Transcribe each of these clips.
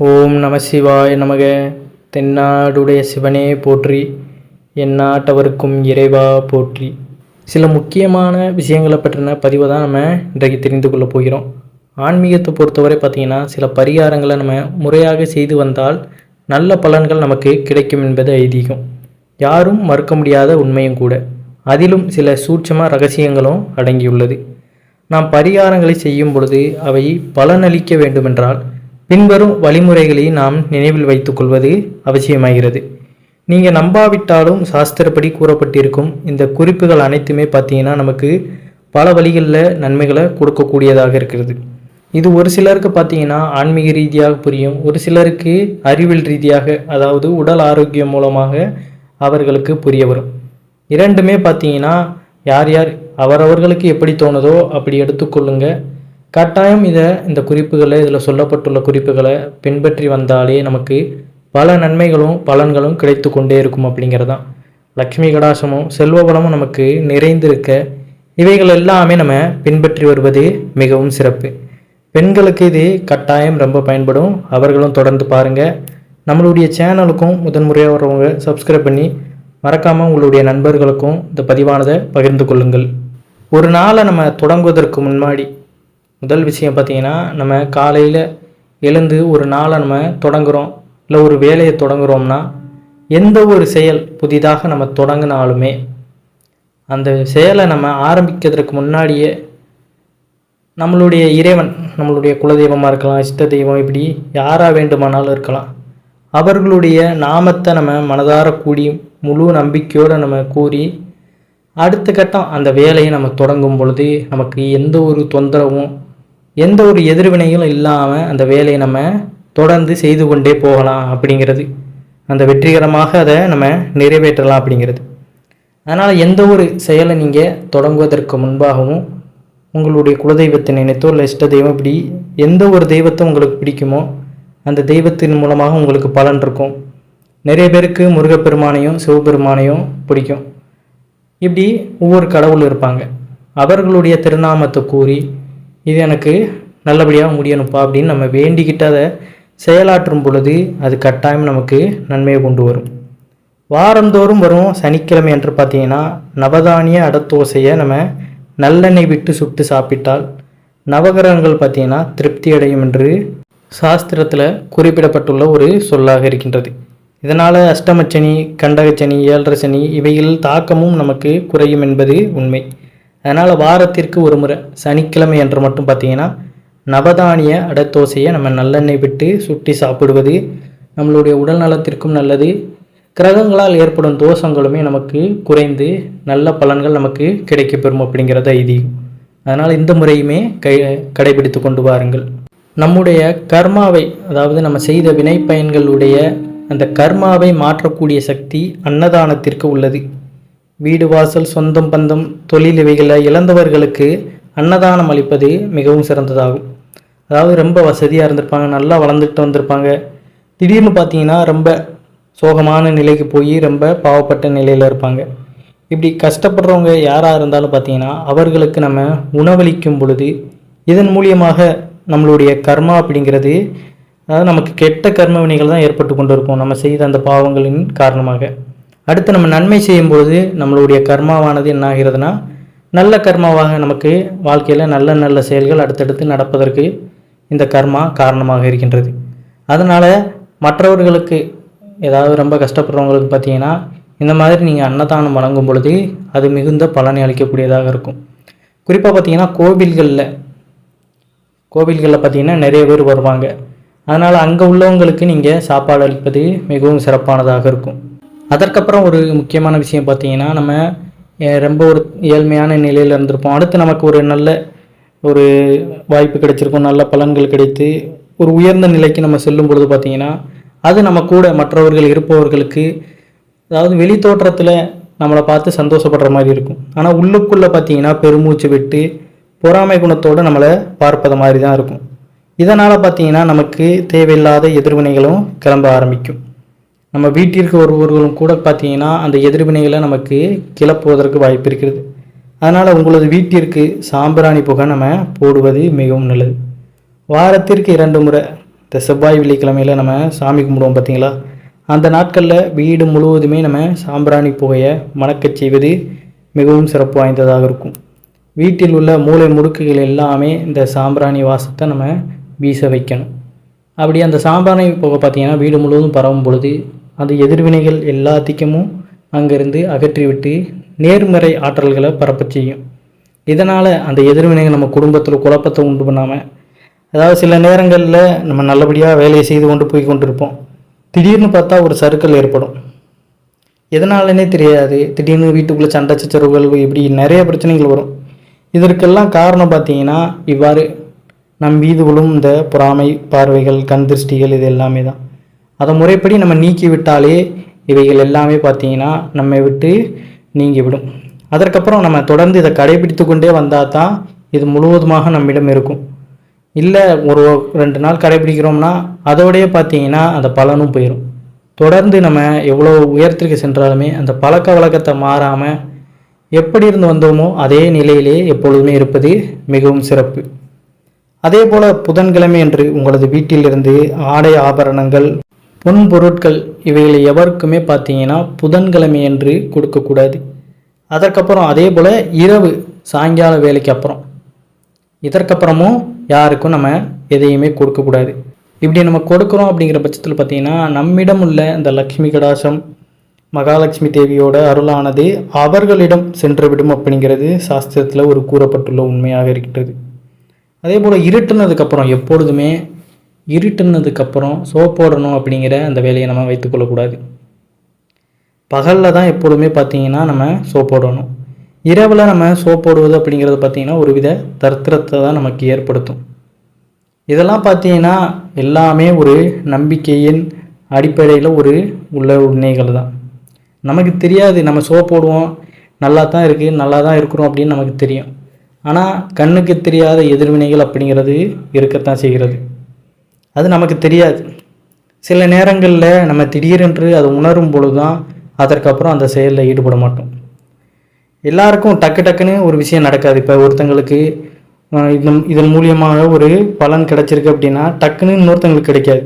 ஓம் நம சிவாய நமக. தென்னாடுடைய சிவனே போற்றி, எந்நாட்டவருக்கும் இறைவா போற்றி. சில முக்கியமான விஷயங்களை பற்றின பதிவை தான் நம்ம இன்றைக்கு தெரிந்து கொள்ள போகிறோம். ஆன்மீகத்தை பொறுத்தவரை பார்த்திங்கன்னா, சில பரிகாரங்களை நம்ம முறையாக செய்து வந்தால் நல்ல பலன்கள் நமக்கு கிடைக்கும் என்பது ஐதீகம். யாரும் மறுக்க முடியாத உண்மையும் கூட. அதிலும் சில சூட்சம ரகசியங்களும் அடங்கியுள்ளது. நாம் பரிகாரங்களை செய்யும் பொழுது அவை பலனளிக்க வேண்டுமென்றால் பின்வரும் வழிமுறைகளை நாம் நினைவில் வைத்துக் கொள்வது அவசியமாகிறது. நீங்கள் நம்பாவிட்டாலும் சாஸ்திரப்படி கூறப்பட்டிருக்கும் இந்த குறிப்புகள் அனைத்துமே பார்த்தீங்கன்னா நமக்கு பல வழிகளில் நன்மைகளை கொடுக்கக்கூடியதாக இருக்கிறது. இது ஒரு சிலருக்கு பார்த்தீங்கன்னா ஆன்மீக ரீதியாக புரியும், ஒரு சிலருக்கு அறிவியல் ரீதியாக, அதாவது உடல் ஆரோக்கியம் மூலமாக அவர்களுக்கு புரிய வரும். இரண்டுமே பார்த்தீங்கன்னா யார் யார் அவரவர்களுக்கு எப்படி தோணுதோ அப்படி எடுத்துக்கொள்ளுங்க. கட்டாயம் இந்த குறிப்புகளை, இதில் சொல்லப்பட்டுள்ள குறிப்புகளை பின்பற்றி வந்தாலே நமக்கு பல நன்மைகளும் பலன்களும் கிடைத்து கொண்டே இருக்கும் அப்படிங்கிறதான். லக்ஷ்மி கடாசமும் செல்வ வளமும் நமக்கு நிறைந்திருக்க இவைகள் எல்லாமே நம்ம பின்பற்றி வருவது மிகவும் சிறப்பு. பெண்களுக்கு இது கட்டாயம் ரொம்ப பயன்படும். அவர்களும் தொடர்ந்து பாருங்கள். நம்மளுடைய சேனலுக்கும் முதன்முறையாக வரவங்க சப்ஸ்கிரைப் பண்ணி மறக்காமல் உங்களுடைய நண்பர்களுக்கும் இந்த பதிவானதை பகிர்ந்து கொள்ளுங்கள். ஒரு நாளை நம்ம தொடங்குவதற்கு முன்னாடி முதல் விஷயம் பார்த்திங்கன்னா, நம்ம காலையில் எழுந்து ஒரு நாளை நம்ம தொடங்குகிறோம், இல்லை ஒரு வேலையை தொடங்குகிறோம்னா, எந்த ஒரு செயல் புதிதாக நம்ம தொடங்கினாலுமே அந்த செயலை நம்ம ஆரம்பிக்கிறதுக்கு முன்னாடியே நம்மளுடைய இறைவன், நம்மளுடைய குலதெய்வமாக இருக்கலாம், இஷ்ட தெய்வம், இப்படி யாராக வேண்டுமானாலும் இருக்கலாம், அவர்களுடைய நாமத்தை நம்ம மனதார கூடி முழு நம்பிக்கையோடு நம்ம கூறி அடுத்த கட்டம் அந்த வேலையை நம்ம தொடங்கும் பொழுது நமக்கு எந்த ஒரு தொந்தரவும் எந்த ஒரு எதிர்வினைகளும் இல்லாமல் அந்த வேலையை நம்ம தொடர்ந்து செய்து கொண்டே போகலாம் அப்படிங்கிறது, அந்த வெற்றிகரமாக அதை நம்ம நிறைவேற்றலாம் அப்படிங்கிறது. அதனால் எந்த ஒரு செயலை நீங்கள் தொடங்குவதற்கு முன்பாகவும் உங்களுடைய குலதெய்வத்தை நினைத்தோ இல்லை இஷ்ட தெய்வம், இப்படி எந்த ஒரு தெய்வத்தை உங்களுக்கு பிடிக்குமோ அந்த தெய்வத்தின் மூலமாக உங்களுக்கு பலன் இருக்கும். நிறைய பேருக்கு முருகப்பெருமானையும் சிவபெருமானையும் பிடிக்கும். இப்படி ஒவ்வொரு கடவுள் இருப்பாங்க. அவர்களுடைய திருநாமத்தை கூறி இது எனக்கு நல்லபடியாக முடியணும்ப்பா அப்படின்னு நம்ம வேண்டிக்கிட்டு அதை செயலாற்றும் பொழுது அது கட்டாயம் நமக்கு நன்மையை கொண்டு வரும். வாரந்தோறும் வரும் சனிக்கிழமை என்று பார்த்தீங்கன்னா நவதானிய அடத்தோசையை நம்ம நல்லெண்ணெய் விட்டு சுட்டு சாப்பிட்டால் நவகிரகங்கள் பார்த்தீங்கன்னா திருப்தி அடையும் என்று சாஸ்திரத்தில் குறிப்பிடப்பட்டுள்ள ஒரு சொல்லாக இருக்கின்றது. இதனால் அஷ்டமச்சனி, கண்டகச்சனி, ஏழரை சனி இவைகள் தாக்கமும் நமக்கு குறையும் என்பது உண்மை. அதனால் வாரத்திற்கு ஒரு முறை சனிக்கிழமை என்று மட்டும் பார்த்திங்கன்னா நவதானிய அடத்தோசையை நம்ம நல்லெண்ணெய் விட்டு சுட்டி சாப்பிடுவது நம்மளுடைய உடல் நலத்திற்கும் நல்லது. கிரகங்களால் ஏற்படும் தோஷங்களுமே நமக்கு குறைந்து நல்ல பலன்கள் நமக்கு கிடைக்கப்பெறும் அப்படிங்கிறத ஐதீகம். அதனால் இந்த முறையுமே கடைபிடித்து கொண்டு வாருங்கள். நம்முடைய கர்மாவை, அதாவது நம்ம செய்த வினை பயன்களுடைய அந்த கர்மாவை மாற்றக்கூடிய சக்தி அன்னதானத்திற்கு உள்ளது. வீடு வாசல், சொந்தம் பந்தம், தொழில் இவைகளை இழந்தவர்களுக்கு அன்னதானம் அளிப்பது மிகவும் சிறந்ததாகும். அதாவது ரொம்ப வசதியாக இருந்திருப்பாங்க, நல்லா வளர்ந்துட்டு வந்திருப்பாங்க, திடீர்னு பார்த்தீங்கன்னா ரொம்ப சோகமான நிலைக்கு போய் ரொம்ப பாவப்பட்ட நிலையில் இருப்பாங்க. இப்படி கஷ்டப்படுறவங்க யாராக இருந்தாலும் பார்த்தீங்கன்னா அவர்களுக்கு நம்ம உணவளிக்கும் பொழுது இதன் மூலியமாக நம்மளுடைய கர்மா அப்படிங்கிறது, அதாவது நமக்கு கெட்ட கர்ம வினைகள் தான் ஏற்பட்டு கொண்டு இருக்கும் நம்ம செய்த அந்த பாவங்களின் காரணமாக. அடுத்து நம்ம நன்மை செய்யும் பொழுது நம்மளுடைய கர்மாவானது என்ன ஆகிறதுனா நல்ல கர்மாவாக நமக்கு வாழ்க்கையில் நல்ல நல்ல செயல்கள் அடுத்தடுத்து நடப்பதற்கு இந்த கர்மா காரணமாக இருக்கின்றது. அதனால் மற்றவர்களுக்கு, ஏதாவது ரொம்ப கஷ்டப்படுறவங்களுக்கு பார்த்தீங்கன்னா இந்த மாதிரி நீங்கள் அன்னதானம் வழங்கும் பொழுது அது மிகுந்த பலனை அளிக்கக்கூடியதாக இருக்கும். குறிப்பாக பார்த்தீங்கன்னா கோவில்களில் பார்த்தீங்கன்னா நிறைய பேர் வருவாங்க. அதனால் அங்கே உள்ளவங்களுக்கு நீங்கள் சாப்பாடு அளிப்பது மிகவும் சிறப்பானதாக இருக்கும். அதற்கப்புறம் ஒரு முக்கியமான விஷயம் பார்த்தீங்கன்னா, நம்ம ரொம்ப ஒரு ஏழ்மையான நிலையில் இருந்திருப்போம். அடுத்து நமக்கு ஒரு நல்ல ஒரு வாய்ப்பு கிடைச்சிருக்கும், நல்ல பலன்கள் கிடைத்து ஒரு உயர்ந்த நிலைக்கு நம்ம செல்லும் பொழுது பார்த்திங்கன்னா அது நம்ம கூட மற்றவர்கள் இருப்பவர்களுக்கு, அதாவது வெளி தோற்றத்தில் நம்மளை பார்த்து சந்தோஷப்படுற மாதிரி இருக்கும். ஆனால் உள்ளுக்குள்ளே பார்த்திங்கன்னா பெருமூச்சு விட்டு பொறாமை குணத்தோடு நம்மளை பார்ப்பது மாதிரி தான் இருக்கும். இதனால் பார்த்திங்கன்னா நமக்கு தேவையில்லாத எதிர்வினைகளும் கிளம்ப ஆரம்பிக்கும். நம்ம வீட்டிற்கு ஒருவர்களும் கூட பார்த்திங்கன்னா அந்த எதிர்வினைகளை நமக்கு கிளப்புவதற்கு வாய்ப்பு இருக்கிறது. அதனால் உங்களது வீட்டிற்கு சாம்பிராணி புகை நம்ம போடுவது மிகவும் நல்லது. வாரத்திற்கு 2 முறை இந்த செவ்வாய் வெள்ளிக்கிழமையில் நம்ம சாமி கும்பிடுவோம் பார்த்தீங்களா, அந்த நாட்களில் வீடு முழுவதுமே நம்ம சாம்பிராணி புகையை மணக்கச் செய்வது மிகவும் சிறப்பு வாய்ந்ததாக இருக்கும். வீட்டில் உள்ள மூலை முடுக்குகள் எல்லாமே இந்த சாம்பிராணி வாசத்தை நம்ம வீச வைக்கணும். அப்படி அந்த சாம்பிராணி புகை பார்த்திங்கன்னா வீடு முழுவதும் பரவும் பொழுது அந்த எதிர்வினைகள் எல்லாத்துக்கும் அங்கேருந்து அகற்றிவிட்டு நேர்மறை ஆற்றல்களை பரப்பச் செய்யும். இதனால் அந்த எதிர்வினைகள் நம்ம குடும்பத்தில் குழப்பத்தை உண்டு பண்ணாமல், அதாவது சில நேரங்களில் நம்ம நல்லபடியாக வேலையை செய்து கொண்டு போய் கொண்டிருப்போம், திடீர்னு பார்த்தா ஒரு சறுக்கல் ஏற்படும். எதனாலனே தெரியாது, திடீர்னு வீட்டுக்குள்ளே சண்டை சச்சரவுகள் இப்படி நிறைய பிரச்சனைகள் வரும். இதற்கெல்லாம் காரணம் பார்த்திங்கன்னா இவ்வாறு நம் மீது விழும் இந்த பொறாமை பார்வைகள், கண் திருஷ்டிகள், இது எல்லாமே தான். அதை முறைப்படி நம்ம நீக்கி விட்டாலே இவைகள் எல்லாமே பார்த்திங்கன்னா நம்மை விட்டு நீங்கிவிடும். அதற்கப்புறம் நம்ம தொடர்ந்து இதை கடைபிடித்து கொண்டே வந்தால் தான் இது முழுவதுமாக நம்மிடம் இருக்கும். இல்லை ஒரு 2 நாள் கடைபிடிக்கிறோம்னா அதோடையே பார்த்திங்கன்னா அந்த பலனும் போயிடும். தொடர்ந்து நம்ம எவ்வளோ உயரத்திற்கு சென்றாலுமே அந்த பழக்க வழக்கத்தை மாறாமல் எப்படி இருந்து வந்தோமோ அதே நிலையிலே எப்பொழுதுமே இருப்பது மிகவும் சிறப்பு. அதே போல் புதன்கிழமை என்று உங்களது வீட்டிலிருந்து ஆடை ஆபரணங்கள், பொன் பொருட்கள் இவைகளை எவருக்குமே பார்த்தீங்கன்னா புதன்கிழமை என்று கொடுக்கக்கூடாது. அதற்கப்புறம் அதே போல் இரவு சாயங்கால வேலைக்கு அப்புறம், இதற்கப்புறமும் யாருக்கும் நம்ம எதையுமே கொடுக்கக்கூடாது. இப்படி நம்ம கொடுக்குறோம் அப்படிங்கிற பட்சத்தில் பார்த்திங்கன்னா நம்மிடம் உள்ள இந்த லக்ஷ்மி கடாசம், மகாலட்சுமி தேவியோட அருளானது அவர்களிடம் சென்றுவிடும் அப்படிங்கிறது சாஸ்திரத்தில் ஒரு கூறப்பட்டுள்ள உண்மையாக இருக்கிறது. அதே போல் இருட்டுனதுக்கப்புறம், எப்பொழுதுமே இருட்டுனதுக்கப்புறம் சோப் போடணும் அப்படிங்கிற அந்த வேலையை நம்ம வைத்துக்கொள்ளக்கூடாது. பகலில் தான் எப்பொழுதுமே பார்த்திங்கன்னா நம்ம சோப் போடணும். இரவில் நம்ம சோப் போடுவது அப்படிங்கிறது பார்த்திங்கன்னா ஒரு வித தரித்திரத்தை தான் நமக்கு ஏற்படுத்தும். இதெல்லாம் பார்த்திங்கன்னா எல்லாமே ஒரு நம்பிக்கையின் அடிப்படையில் உள்ள உண்மைகள் தான். நமக்கு தெரியாது, நம்ம சோப் போடுவோம், நல்லா தான் இருக்குது, நல்லா தான் இருக்கிறோம் அப்படின்னு நமக்கு தெரியும். ஆனால் கண்ணுக்கு தெரியாத எதிர்வினைகள் அப்படிங்கிறது இருக்கத்தான் செய்கிறது. அது நமக்கு தெரியாது. சில நேரங்களில் நம்ம திடீரென்று அதை உணரும் பொழுது தான் அதற்கப்புறம் அந்த செயலில் ஈடுபட மாட்டோம். எல்லாருக்கும் டக்குன்னு ஒரு விஷயம் நடக்காது. இப்போ ஒருத்தங்களுக்கு இதன் மூலியமாக ஒரு பலன் கிடைச்சிருக்கு அப்படின்னா டக்குன்னு இன்னொருத்தங்களுக்கு கிடைக்காது.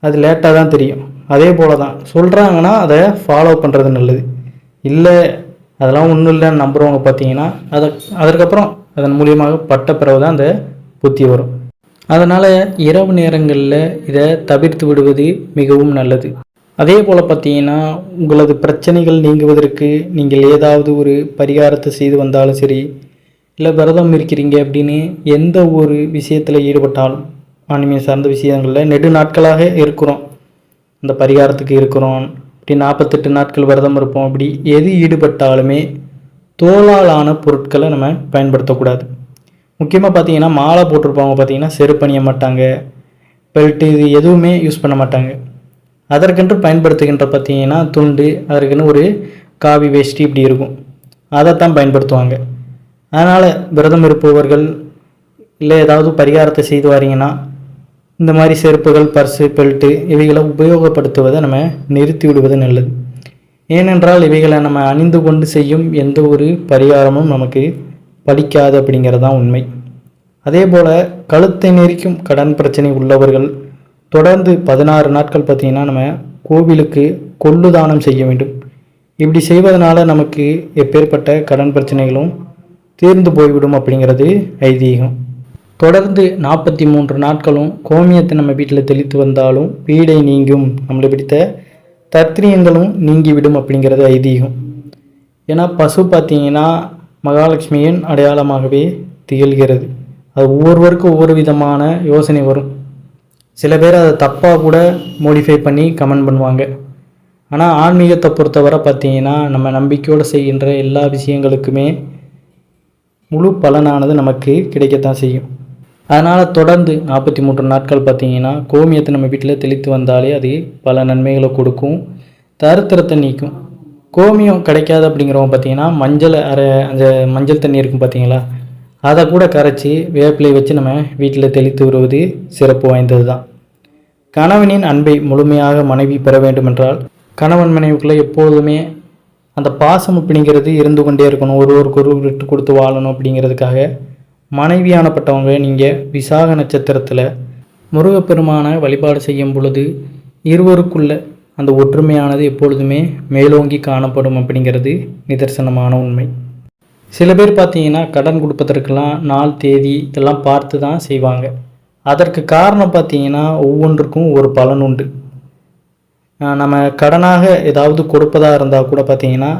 அது லேட்டாக தான் தெரியும். அதே போல் தான் சொல்கிறாங்கன்னா அதை ஃபாலோ பண்ணுறது நல்லது. இல்லை அதெல்லாம் ஒன்றும் இல்லைன்னு நம்புகிறவங்க பார்த்தீங்கன்னா அதற்கப்புறம் அதன் மூலியமாக பட்ட பிறகு தான் அந்த புத்தி வரும். அதனால் இரவு நேரங்களில் இதை தவிர்த்து விடுவது மிகவும் நல்லது. அதே போல் பார்த்தீங்கன்னா உங்களது பிரச்சனைகள் நீங்குவதற்கு நீங்கள் ஏதாவது ஒரு பரிகாரத்தை செய்து வந்தாலும் சரி, இல்லை விரதம் இருக்கிறீங்க அப்படின்னு எந்த ஒரு விஷயத்தில் ஈடுபட்டாலும், ஆன்மீக சார்ந்த விஷயங்களில் நெடு நாட்களாக இருக்கிறோம், அந்த பரிகாரத்துக்கு இருக்கிறோம், இப்படி 48 நாட்கள் விரதம் இருப்போம், அப்படி எது ஈடுபட்டாலுமே தோலாலான பொருட்களை நம்ம பயன்படுத்தக்கூடாது. முக்கியமாக பார்த்தீங்கன்னா மாலை போட்டிருப்பவங்க பார்த்தீங்கன்னா செருப்பு அணிய மாட்டாங்க, பெல்ட்டு, இது எதுவுமே யூஸ் பண்ண மாட்டாங்க. அதற்கென்று பயன்படுத்துகின்ற பார்த்தீங்கன்னா துண்டு, அதற்குன்னு ஒரு காவி வேஷ்டி இப்படி இருக்கும், அதைத்தான் பயன்படுத்துவாங்க. அதனால் விரதம் இருப்பவர்கள் இல்லை ஏதாவது பரிகாரத்தை செய்து வாரீங்கன்னா இந்த மாதிரி செருப்புகள், பர்ஸு, பெல்ட்டு இவைகளை உபயோகப்படுத்துவதை நம்ம நிறுத்தி விடுவது நல்லது. ஏனென்றால் இவைகளை நம்ம அணிந்து கொண்டு செய்யும் எந்த ஒரு பரிகாரமும் நமக்கு பலிக்காது அப்படிங்கிறதான் உண்மை. அதே போல் கழுத்தை நெரிக்கும் கடன் பிரச்சனை உள்ளவர்கள் தொடர்ந்து 16 நாட்கள் பார்த்திங்கன்னா நம்ம கோவிலுக்கு கொள்ளு தானம் செய்ய வேண்டும். இப்படி செய்வதனால நமக்கு எப்பேற்பட்ட கடன் பிரச்சனைகளும் தீர்ந்து போய்விடும் அப்படிங்கிறது ஐதீகம். தொடர்ந்து 43 நாட்களும் கோமியத்தை நம்ம வீட்டில் தெளித்து வந்தாலும் பீடை நீங்கும், நம்மளை பிடித்த தத்ரியங்களும் நீங்கிவிடும் அப்படிங்கிறது ஐதீகம். ஏன்னா பசு பார்த்திங்கன்னா மகாலட்சுமியின் அடையாளமாகவே திகழ்கிறது. அது ஒவ்வொருவருக்கும் ஒவ்வொரு விதமான யோசனை வரும். சில பேர் அதை தப்பாக கூட மோடிஃபை பண்ணி கமெண்ட் பண்ணுவாங்க. ஆனால் ஆன்மீகத்தை பொறுத்தவரை பார்த்திங்கன்னா நம்ம நம்பிக்கையோடு செய்கின்ற எல்லா விஷயங்களுக்குமே முழு பலனானது நமக்கு கிடைக்கத்தான் செய்யும். அதனால் தொடர்ந்து 43 நாட்கள் பார்த்திங்கன்னா கோமியத்தை நம்ம வீட்டில் தெளித்து வந்தாலே அது பல நன்மைகளை கொடுக்கும், தரித்திரத்தை நீக்கும். கோமியம் கிடைக்காது அப்படிங்கிறவங்க பார்த்திங்கன்னா அந்த மஞ்சள் தண்ணி இருக்கும் பார்த்திங்களா, அதை கூட கரைச்சி வேப்பிலை வச்சு நம்ம வீட்டில் தெளித்து வருவது சிறப்பு வாய்ந்தது தான். கணவனின் அன்பை முழுமையாக மனைவி பெற வேண்டுமென்றால் கணவன் மனைவிக்குள்ளே எப்போதுமே அந்த பாசம் அப்படிங்கிறது இருந்து கொண்டே இருக்கணும், ஒருவருக்கு விட்டு கொடுத்து வாழணும். அப்படிங்கிறதுக்காக மனைவியானப்பட்டவங்க நீங்கள் விசாக நட்சத்திரத்தில் முருகப்பெருமானை வழிபாடு செய்யும் பொழுது இருவருக்குள்ள அந்த ஒற்றுமையானது எப்பொழுதுமே மேலோங்கி காணப்படும் அப்படிங்கிறது நிதர்சனமான உண்மை. சில பேர் பார்த்தீங்கன்னா கடன் கொடுப்பதற்கெல்லாம் நாள் தேதி இதெல்லாம் பார்த்து தான் செய்வாங்க. அதற்கு காரணம் பார்த்தீங்கன்னா ஒவ்வொன்றுக்கும் ஒரு பலன் உண்டு. நம்ம கடனாக ஏதாவது கொடுப்பதாக இருந்தால் கூட பார்த்தீங்கன்னா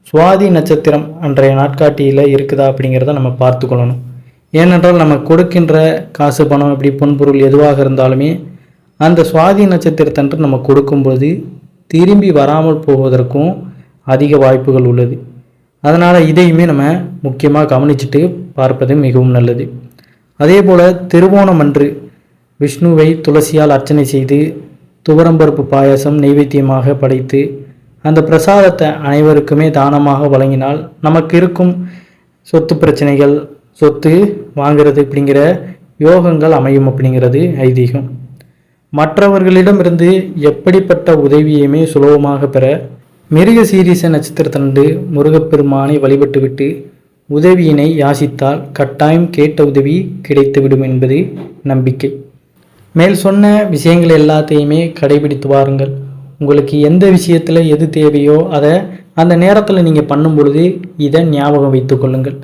சுவாதி நட்சத்திரம் அன்றைய நாட்காட்டியில் இருக்குதா அப்படிங்கிறத நம்ம பார்த்து கொள்ளணும். ஏனென்றால் நம்ம கொடுக்கின்ற காசு பணம் இப்படி பொன்பொருள் எதுவாக இருந்தாலுமே அந்த சுவாதி நட்சத்திரத்தன்று நம்ம கொடுக்கும்போது திரும்பி வராமல் போவதற்கும் அதிக வாய்ப்புகள் உள்ளது. அதனால் இதையுமே நம்ம முக்கியமாக கவனிச்சுட்டு பார்ப்பது மிகவும் நல்லது. அதே போல் திருவோணம் அன்று விஷ்ணுவை துளசியால் அர்ச்சனை செய்து துவரம்பருப்பு பாயாசம் நைவேத்தியமாக படைத்து அந்த பிரசாதத்தை அனைவருக்குமே தானமாக வழங்கினால் நமக்கு இருக்கும் சொத்து பிரச்சனைகள், சொத்து வாங்கிறது அப்படிங்கிற யோகங்கள் அமையும் அப்படிங்கிறது ஐதீகம். மற்றவர்களிடமிருந்து எப்படிப்பட்ட உதவியுமே சுலபமாக பெற மிருகசீரிஷ நட்சத்திரத்தன்று முருகப்பெருமானை வழிபட்டுவிட்டு உதவியினை யாசித்தால் கட்டாயம் கேட்ட உதவி கிடைத்துவிடும் என்பது நம்பிக்கை. மேல் சொன்ன விஷயங்கள் எல்லாத்தையுமே கடைபிடித்து வாருங்கள். உங்களுக்கு எந்த விஷயத்தில் எது தேவையோ அதை அந்த நேரத்தில் நீங்கள் பண்ணும் பொழுது இதை ஞாபகம் வைத்து கொள்ளுங்கள்.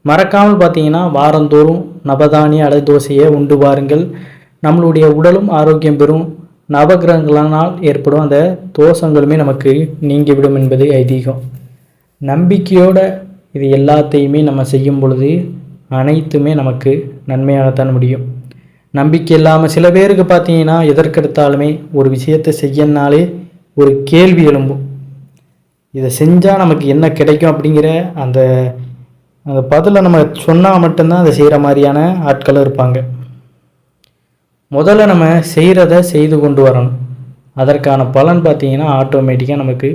மறக்காமல் பார்த்தீங்கன்னா வாரந்தோறும் நவதானிய அடை தோசையை உண்டு வாருங்கள். நம்மளுடைய உடலும் ஆரோக்கியம் பெறும். நவகிரகங்களானால் ஏற்படும் அந்த தோஷங்களுமே நமக்கு நீங்கிவிடும் என்பது ஐதீகம். நம்பிக்கையோட இது எல்லாத்தையுமே நம்ம செய்யும் பொழுது அனைத்துமே நமக்கு நன்மையாகத்தான் முடியும். நம்பிக்கை இல்லாமல் சில பேருக்கு பார்த்தீங்கன்னா எதற்கெடுத்தாலுமே ஒரு விஷயத்தை செய்யனாலே ஒரு கேள்வி எழும்பும். இதை செஞ்சால் நமக்கு என்ன கிடைக்கும் அப்படிங்கிற அந்த அந்த பதிலை நம்ம சொன்னால் மட்டும்தான் அதை செய்கிற மாதிரியான ஆட்களும் இருப்பாங்க. முதல்ல நம்ம செய்கிறத செய்து கொண்டு வரணும். அதற்கான பலன் பார்த்தீங்கன்னா ஆட்டோமேட்டிக்காக நமக்கு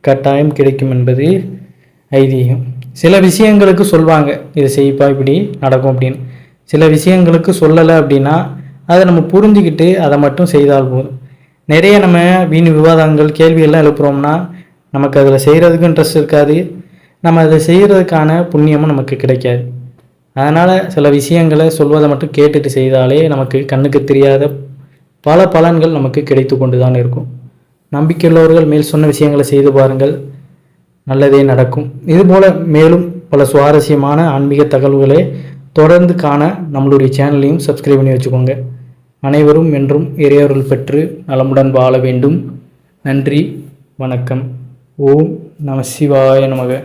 கட்டாயம் கிடைக்கும் என்பது ஐதீகம். சில விஷயங்களுக்கு சொல்வாங்க இதை செய்ப்பா இப்படி நடக்கும் அப்படின்னு. சில விஷயங்களுக்கு சொல்லலை அப்படின்னா அதை நம்ம புரிஞ்சுக்கிட்டு அதை மட்டும் செய்தால் போதும். நிறைய நம்ம வீண் விவாதங்கள் கேள்வியெல்லாம் எழுப்புகிறோம்னா நமக்கு அதில் செய்கிறதுக்கும் இன்ட்ரெஸ்ட் இருக்காது. நம்ம அதை செய்கிறதுக்கான புண்ணியமும் நமக்கு கிடைக்காது. அதனால் சில விஷயங்களை சொல்வதை மட்டும் கேட்டுட்டு செய்தாலே நமக்கு கண்ணுக்கு தெரியாத பல பலன்கள் நமக்கு கிடைத்து கொண்டு தான் இருக்கும். நம்பிக்கையுள்ளவர்கள் மேல் சொன்ன விஷயங்களை செய்து பாருங்கள், நல்லதே நடக்கும். இதுபோல் மேலும் பல சுவாரஸ்யமான ஆன்மீக தகவல்களை தொடர்ந்து காண நம்மளுடைய சேனலையும் சப்ஸ்கிரைப் பண்ணி வச்சுக்கோங்க. அனைவரும் என்றும் இறையருள் பெற்று நலமுடன் வாழ வேண்டும். நன்றி, வணக்கம். ஓம் நம சிவாய நமக.